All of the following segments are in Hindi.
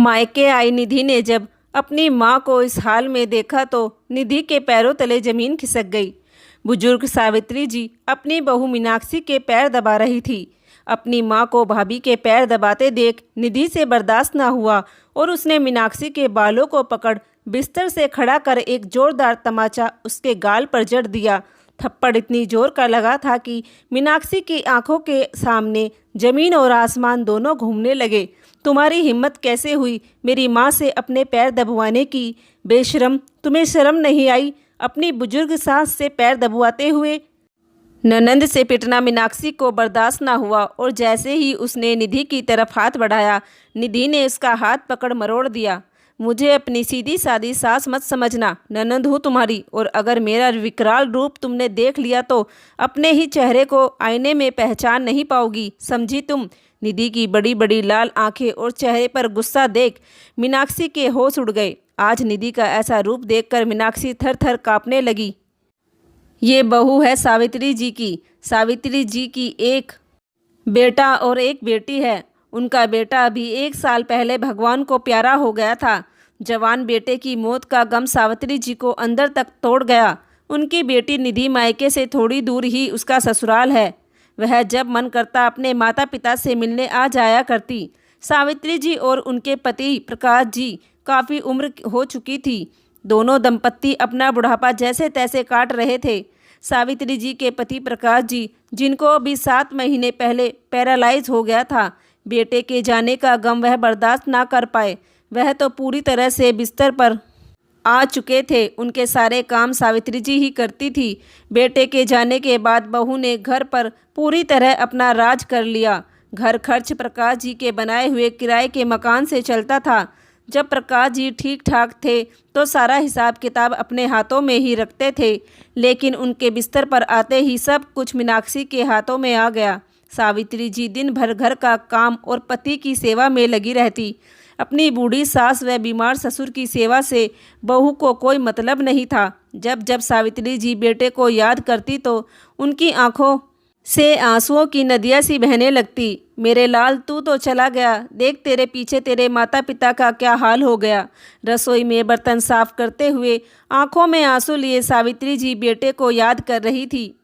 मायके आई निधि ने जब अपनी माँ को इस हाल में देखा तो निधि के पैरों तले जमीन खिसक गई। बुजुर्ग सावित्री जी अपनी बहू मीनाक्षी के पैर दबा रही थी। अपनी माँ को भाभी के पैर दबाते देख निधि से बर्दाश्त न हुआ और उसने मीनाक्षी के बालों को पकड़ बिस्तर से खड़ा कर एक जोरदार तमाचा उसके गाल पर जड़ दिया। थप्पड़ इतनी जोर का लगा था कि मीनाक्षी की आंखों के सामने जमीन और आसमान दोनों घूमने लगे। तुम्हारी हिम्मत कैसे हुई मेरी माँ से अपने पैर दबवाने की? बेशरम, तुम्हें शर्म नहीं आई अपनी बुजुर्ग सास से पैर दबवाते हुए? ननंद से पिटना मीनाक्षी को बर्दाश्त ना हुआ और जैसे ही उसने निधि की तरफ हाथ बढ़ाया, निधि ने उसका हाथ पकड़ मरोड़ दिया। मुझे अपनी सीधी सादी सास मत समझना, ननंद हूँ तुम्हारी, और अगर मेरा विकराल रूप तुमने देख लिया तो अपने ही चेहरे को आईने में पहचान नहीं पाओगी, समझी तुम? निधि की बड़ी बड़ी लाल आंखें और चेहरे पर गुस्सा देख मीनाक्षी के होश उड़ गए। आज निधि का ऐसा रूप देखकर मीनाक्षी थर थर कांपने लगी। ये बहू है सावित्री जी की। सावित्री जी की एक बेटा और एक बेटी है। उनका बेटा अभी 1 साल पहले भगवान को प्यारा हो गया था। जवान बेटे की मौत का गम सावित्री जी को अंदर तक तोड़ गया। उनकी बेटी निधि मायके से थोड़ी दूर ही उसका ससुराल है। वह जब मन करता अपने माता पिता से मिलने आ जाया करती। सावित्री जी और उनके पति प्रकाश जी काफ़ी उम्र हो चुकी थी। दोनों दंपत्ति अपना बुढ़ापा जैसे तैसे काट रहे थे। सावित्री जी के पति प्रकाश जी, जिनको अभी 7 महीने पहले पैरालाइज हो गया था, बेटे के जाने का गम वह बर्दाश्त ना कर पाए। वह तो पूरी तरह से बिस्तर पर आ चुके थे। उनके सारे काम सावित्री जी ही करती थी। बेटे के जाने के बाद बहू ने घर पर पूरी तरह अपना राज कर लिया। घर खर्च प्रकाश जी के बनाए हुए किराए के मकान से चलता था। जब प्रकाश जी ठीक ठाक थे तो सारा हिसाब किताब अपने हाथों में ही रखते थे, लेकिन उनके बिस्तर पर आते ही सब कुछ मीनाक्षी के हाथों में आ गया। सावित्री जी दिन भर घर का काम और पति की सेवा में लगी रहती। अपनी बूढ़ी सास व बीमार ससुर की सेवा से बहू को कोई मतलब नहीं था। जब जब सावित्री जी बेटे को याद करती तो उनकी आंखों से आंसुओं की नदियाँ सी बहने लगती। मेरे लाल, तू तो चला गया, देख तेरे पीछे तेरे माता पिता का क्या हाल हो गया। रसोई में बर्तन साफ करते हुए आंखों में आंसू लिए सावित्री जी बेटे को याद कर रही थी।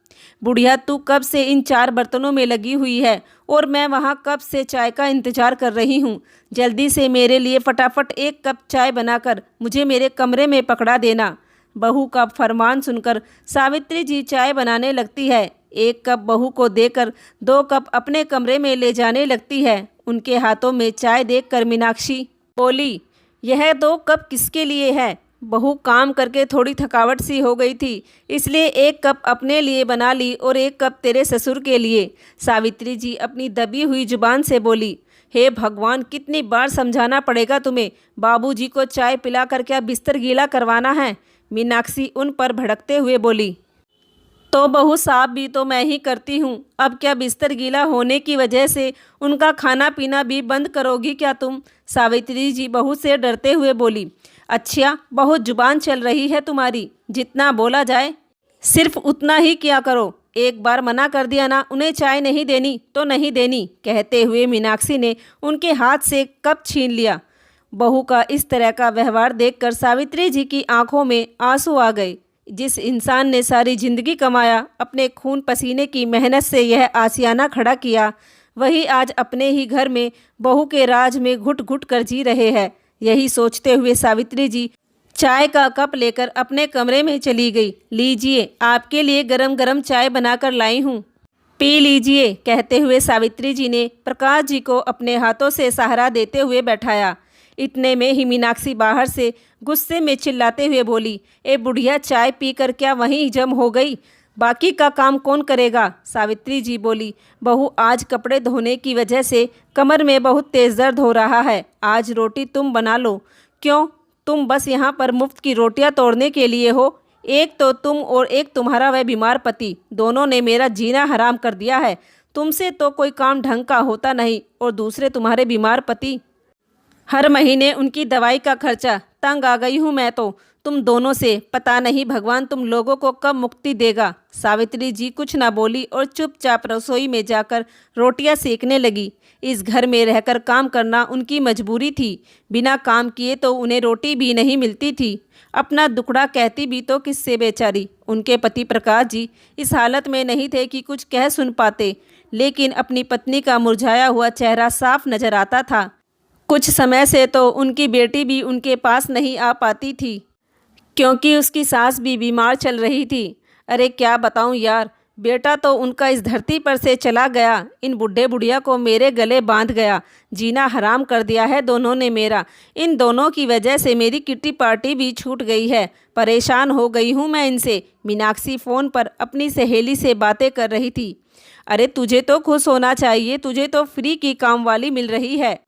बुढ़िया, तू कब से इन 4 बर्तनों में लगी हुई है और मैं वहाँ कब से चाय का इंतजार कर रही हूँ। जल्दी से मेरे लिए फटाफट 1 कप चाय बनाकर मुझे मेरे कमरे में पकड़ा देना। बहू का फरमान सुनकर सावित्री जी चाय बनाने लगती है। 1 कप बहू को देकर 2 कप अपने कमरे में ले जाने लगती है। उनके हाथों में चाय देखकर मीनाक्षी बोली, यह 2 कप किसके लिए है? बहू काम करके थोड़ी थकावट सी हो गई थी, इसलिए 1 कप अपने लिए बना ली और 1 कप तेरे ससुर के लिए। सावित्री जी अपनी दबी हुई जुबान से बोली, हे भगवान, कितनी बार समझाना पड़ेगा तुम्हें? बाबूजी को चाय पिलाकर क्या बिस्तर गीला करवाना है? मीनाक्षी उन पर भड़कते हुए बोली, तो बहू साहब भी तो मैं ही करती हूँ। अब क्या बिस्तर गीला होने की वजह से उनका खाना पीना भी बंद करोगी क्या तुम? सावित्री जी बहू से डरते हुए बोली, अच्छा, बहुत जुबान चल रही है तुम्हारी। जितना बोला जाए सिर्फ उतना ही किया करो। एक बार मना कर दिया ना, उन्हें चाय नहीं देनी तो नहीं देनी। कहते हुए मीनाक्षी ने उनके हाथ से कप छीन लिया। बहू का इस तरह का व्यवहार देखकर सावित्री जी की आंखों में आंसू आ गए। जिस इंसान ने सारी जिंदगी कमाया, अपने खून पसीने की मेहनत से यह आशियाना खड़ा किया, वही आज अपने ही घर में बहू के राज में घुट घुट कर जी रहे हैं। यही सोचते हुए सावित्री जी चाय का कप लेकर अपने कमरे में चली गई। लीजिए, आपके लिए गरम गरम चाय बनाकर लाई हूँ, पी लीजिए। कहते हुए सावित्री जी ने प्रकाश जी को अपने हाथों से सहारा देते हुए बैठाया। इतने में ही मीनाक्षी बाहर से गुस्से में चिल्लाते हुए बोली, ए बुढ़िया, चाय पीकर क्या वहीं जम हो गई? बाकी का काम कौन करेगा? सावित्री जी बोली, बहू, आज कपड़े धोने की वजह से कमर में बहुत तेज़ दर्द हो रहा है। आज रोटी तुम बना लो। क्यों, तुम बस यहाँ पर मुफ्त की रोटियाँ तोड़ने के लिए हो? एक तो तुम और एक तुम्हारा वह बीमार पति, दोनों ने मेरा जीना हराम कर दिया है। तुमसे तो कोई काम ढंग का होता नहीं, और दूसरे तुम्हारे बीमार पति। हर महीने उनकी दवाई का खर्चा, तंग आ गई हूँ मैं तो तुम दोनों से। पता नहीं भगवान तुम लोगों को कब मुक्ति देगा। सावित्री जी कुछ ना बोली और चुपचाप रसोई में जाकर रोटियां सेकने लगी। इस घर में रहकर काम करना उनकी मजबूरी थी। बिना काम किए तो उन्हें रोटी भी नहीं मिलती थी। अपना दुखड़ा कहती भी तो किससे बेचारी। उनके पति प्रकाश जी इस हालत में नहीं थे कि कुछ कह सुन पाते, लेकिन अपनी पत्नी का मुरझाया हुआ चेहरा साफ नजर आता था। कुछ समय से तो उनकी बेटी भी उनके पास नहीं आ पाती थी, क्योंकि उसकी सास भी बीमार चल रही थी। अरे क्या बताऊं यार, बेटा तो उनका इस धरती पर से चला गया, इन बुढ़े बुढ़िया को मेरे गले बांध गया। जीना हराम कर दिया है दोनों ने मेरा। इन दोनों की वजह से मेरी किट्टी पार्टी भी छूट गई है। परेशान हो गई हूँ मैं इनसे। मीनाक्षी फ़ोन पर अपनी सहेली से बातें कर रही थी। अरे तुझे तो खुश होना चाहिए, तुझे तो फ्री की काम वाली मिल रही है।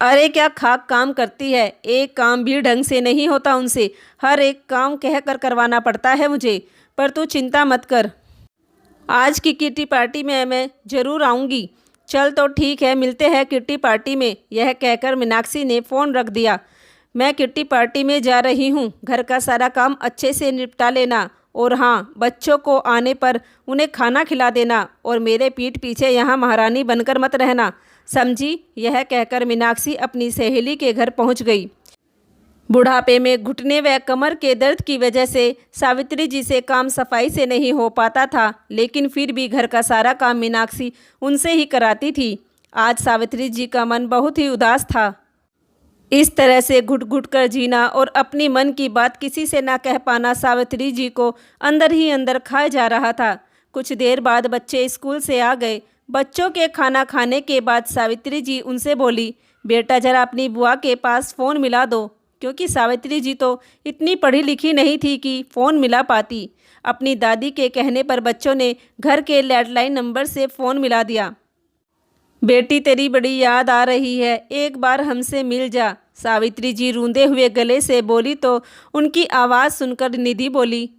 अरे क्या खाक काम करती है, एक काम भी ढंग से नहीं होता उनसे। हर एक काम कह कर करवाना पड़ता है मुझे। पर तू चिंता मत कर, आज की किट्टी पार्टी में मैं ज़रूर आऊँगी। चल तो ठीक है, मिलते हैं किट्टी पार्टी में। यह कहकर मीनाक्षी ने फ़ोन रख दिया। मैं किट्टी पार्टी में जा रही हूँ, घर का सारा काम अच्छे से निपटा लेना। और हाँ, बच्चों को आने पर उन्हें खाना खिला देना और मेरे पीठ पीछे यहाँ महारानी बनकर मत रहना, समझी। यह कहकर मीनाक्षी अपनी सहेली के घर पहुँच गई। बुढ़ापे में घुटने व कमर के दर्द की वजह से सावित्री जी से काम सफाई से नहीं हो पाता था, लेकिन फिर भी घर का सारा काम मीनाक्षी उनसे ही कराती थी। आज सावित्री जी का मन बहुत ही उदास था। इस तरह से घुट घुट कर जीना और अपनी मन की बात किसी से ना कह पाना सावित्री जी को अंदर ही अंदर खाए जा रहा था। कुछ देर बाद बच्चे स्कूल से आ गए। बच्चों के खाना खाने के बाद सावित्री जी उनसे बोली, बेटा जरा अपनी बुआ के पास फ़ोन मिला दो, क्योंकि सावित्री जी तो इतनी पढ़ी लिखी नहीं थी कि फ़ोन मिला पाती। अपनी दादी के कहने पर बच्चों ने घर के लैंडलाइन नंबर से फ़ोन मिला दिया। बेटी तेरी बड़ी याद आ रही है, एक बार हमसे मिल जा, सावित्री जी रूंधे हुए गले से बोली तो उनकी आवाज़ सुनकर निधि बोली,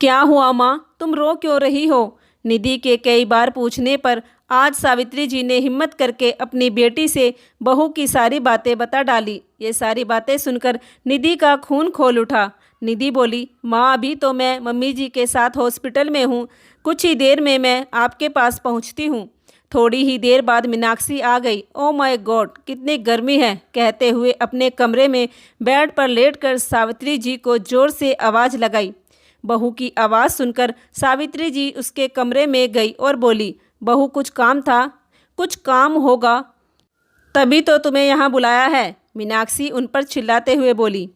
क्या हुआ माँ, तुम रो क्यों रही हो। निधि के कई बार पूछने पर आज सावित्री जी ने हिम्मत करके अपनी बेटी से बहू की सारी बातें बता डाली। ये सारी बातें सुनकर निधि का खून खोल उठा। निधि बोली, माँ अभी तो मैं मम्मी जी के साथ हॉस्पिटल में हूँ, कुछ ही देर में मैं आपके पास पहुँचती हूँ। थोड़ी ही देर बाद मीनाक्षी आ गई। ओ माय गॉड, कितनी गर्मी है, कहते हुए अपने कमरे में बेड पर लेटकर सावित्री जी को ज़ोर से आवाज़ लगाई। बहू की आवाज़ सुनकर सावित्री जी उसके कमरे में गई और बोली, बहू कुछ काम था। कुछ काम होगा तभी तो तुम्हें यहाँ बुलाया है, मीनाक्षी उन पर चिल्लाते हुए बोली।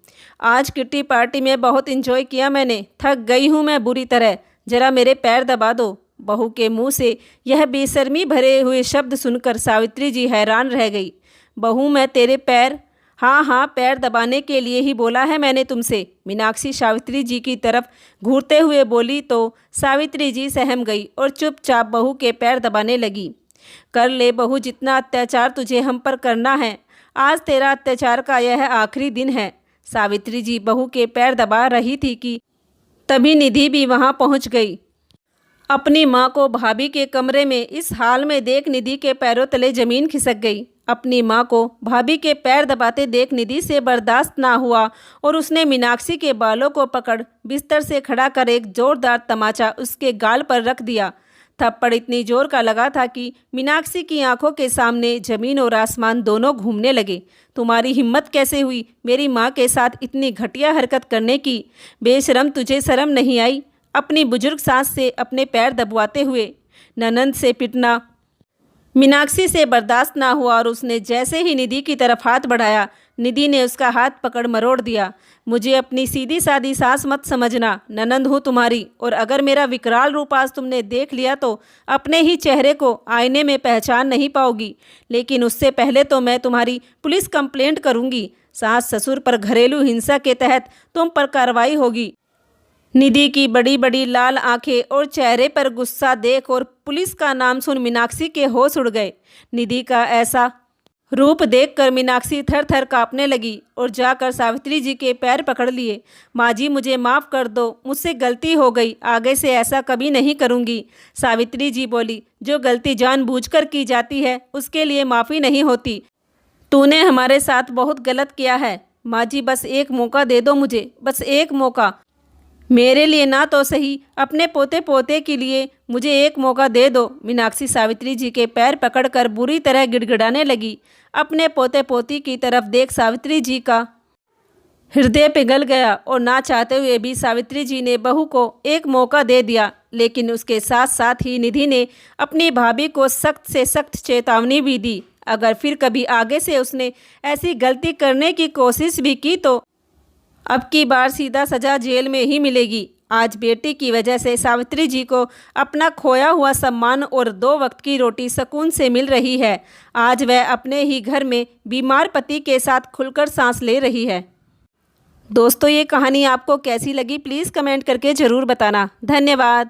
आज किट्टी पार्टी में बहुत एंजॉय किया मैंने, थक गई हूँ मैं बुरी तरह, जरा मेरे पैर दबा दो। बहू के मुंह से यह बेशर्मी भरे हुए शब्द सुनकर सावित्री जी हैरान रह गई। बहू मैं तेरे पैर? हाँ हाँ, पैर दबाने के लिए ही बोला है मैंने तुमसे, मीनाक्षी सावित्री जी की तरफ घूरते हुए बोली तो सावित्री जी सहम गई और चुपचाप बहू के पैर दबाने लगी। कर ले बहू जितना अत्याचार तुझे हम पर करना है, आज तेरा अत्याचार का यह आखिरी दिन है। सावित्री जी बहू के पैर दबा रही थी कि तभी निधि भी वहाँ पहुँच गई। अपनी माँ को भाभी के कमरे में इस हाल में देख निधि के पैरों तले जमीन खिसक गई। अपनी माँ को भाभी के पैर दबाते देख निधि से बर्दाश्त ना हुआ और उसने मीनाक्षी के बालों को पकड़ बिस्तर से खड़ा कर एक जोरदार तमाचा उसके गाल पर रख दिया। थप्पड़ इतनी जोर का लगा था कि मीनाक्षी की आंखों के सामने जमीन और आसमान दोनों घूमने लगे। तुम्हारी हिम्मत कैसे हुई मेरी माँ के साथ इतनी घटिया हरकत करने की? बेशरम, तुझे शर्म नहीं आई अपनी बुजुर्ग सास से अपने पैर दबवाते हुए? ननंद से पिटना मीनाक्षी से बर्दाश्त ना हुआ और उसने जैसे ही निधि की तरफ हाथ बढ़ाया, निधि ने उसका हाथ पकड़ मरोड़ दिया। मुझे अपनी सीधी सादी सास मत समझना, ननंद हूँ तुम्हारी, और अगर मेरा विकराल रूप आज तुमने देख लिया तो अपने ही चेहरे को आईने में पहचान नहीं पाओगी। लेकिन उससे पहले तो मैं तुम्हारी पुलिस कंप्लेंट करूँगी। सास ससुर पर घरेलू हिंसा के तहत तुम पर कार्रवाई होगी। निधि की बड़ी बड़ी लाल आंखें और चेहरे पर गुस्सा देख और पुलिस का नाम सुन मीनाक्षी के होश उड़ गए। निधि का ऐसा रूप देखकर मीनाक्षी थर थर कांपने लगी और जाकर सावित्री जी के पैर पकड़ लिए। माँ जी मुझे माफ़ कर दो, मुझसे गलती हो गई, आगे से ऐसा कभी नहीं करूँगी। सावित्री जी बोली, जो गलती जानबूझकर की जाती है उसके लिए माफ़ी नहीं होती। तूने हमारे साथ बहुत गलत किया है। माँ जी, बस एक मौका दे दो मुझे, बस एक मौका। मेरे लिए ना तो सही, अपने पोते पोते के लिए मुझे एक मौका दे दो। मीनाक्षी सावित्री जी के पैर पकड़कर बुरी तरह गिड़गिड़ाने लगी। अपने पोते पोती की तरफ देख सावित्री जी का हृदय पिघल गया और ना चाहते हुए भी सावित्री जी ने बहू को एक मौका दे दिया। लेकिन उसके साथ साथ ही निधि ने अपनी भाभी को सख्त से सख्त चेतावनी भी दी। अगर फिर कभी आगे से उसने ऐसी गलती करने की कोशिश भी की तो अब की बार सीधा सजा जेल में ही मिलेगी। आज बेटी की वजह से सावित्री जी को अपना खोया हुआ सम्मान और 2 वक्त की रोटी सुकून से मिल रही है। आज वह अपने ही घर में बीमार पति के साथ खुलकर सांस ले रही है। दोस्तों, ये कहानी आपको कैसी लगी प्लीज़ कमेंट करके ज़रूर बताना। धन्यवाद।